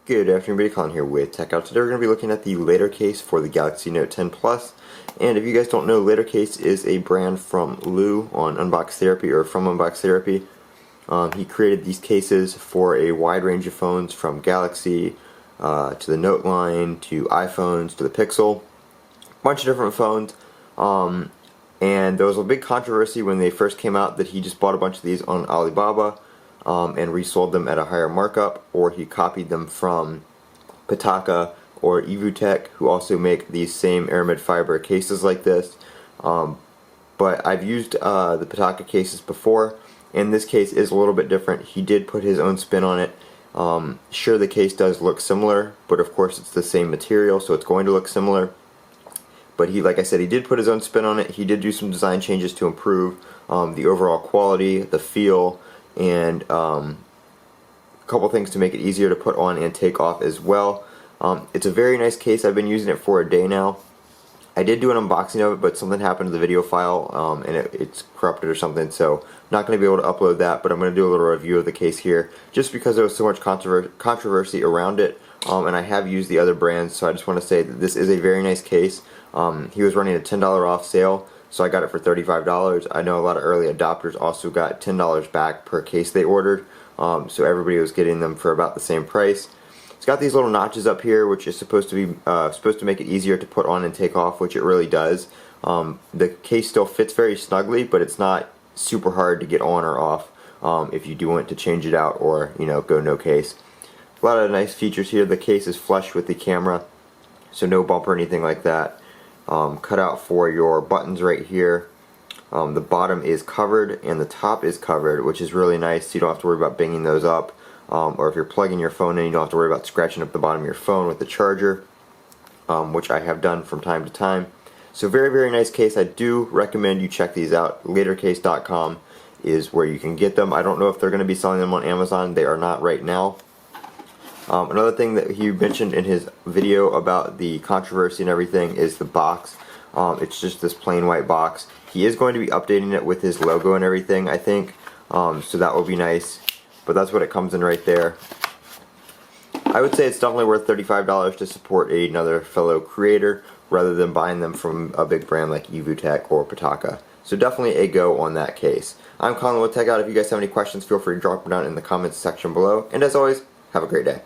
Good afternoon, everybody. Colin here with Techout. Today we're going to be looking at the Latercase for the Galaxy Note 10 Plus. And if you guys don't know, Latercase is a brand from Lou on Unbox Therapy, or from Unbox Therapy. He created these cases for a wide range of phones, from Galaxy to the Note line to iPhones to the Pixel. A bunch of different phones. And there was a big controversy when they first came out that he just bought a bunch of these on Alibaba and resold them at a higher markup, or he copied them from Pitaka or Evutech, who also make these same aramid fiber cases like this. But I've used the Pitaka cases before, and this case is a little bit different. He did put his own spin on it. Sure, the case does look similar, but of course it's the same material, so it's going to look similar. But he, like I said, he did put his own spin on it. He did do some design changes to improve the overall quality, the feel, and a couple things to make it easier to put on and take off as well. It's a very nice case. I've been using it for a day now. I did do an unboxing of it, but something happened to the video file and it's corrupted or something, so I'm not going to be able to upload that, but I'm going to do a little review of the case here just because there was so much controversy around it. And I have used the other brands, so I just want to say that this is a very nice case. He was running a $10 off sale, so I got it for $35. I know a lot of early adopters also got $10 back per case they ordered, so everybody was getting them for about the same price. It's got these little notches up here, which is supposed to make it easier to put on and take off, which it really does. The case still fits very snugly, but it's not super hard to get on or off if you do want to change it out or, you know, go no case. A lot of nice features here. The case is flush with the camera, so no bump or anything like that. Cut out for your buttons right here. The bottom is covered and the top is covered, which is really nice, so you don't have to worry about banging those up. Or if you're plugging your phone in, you don't have to worry about scratching up the bottom of your phone with the charger, which I have done from time to time. So very, very nice case. I do recommend you check these out. Latercase.com is where you can get them. I don't know if they're going to be selling them on Amazon. They are not right now. Another thing that he mentioned in his video about the controversy and everything is the box. It's just this plain white box. He is going to be updating it with his logo and everything, I think, so that will be nice. But that's what it comes in right there. I would say it's definitely worth $35 to support another fellow creator rather than buying them from a big brand like Evutech or Pitaka. So definitely a go on that case. I'm Colin with Techout. If you guys have any questions, feel free to drop them down in the comments section below. And as always, have a great day.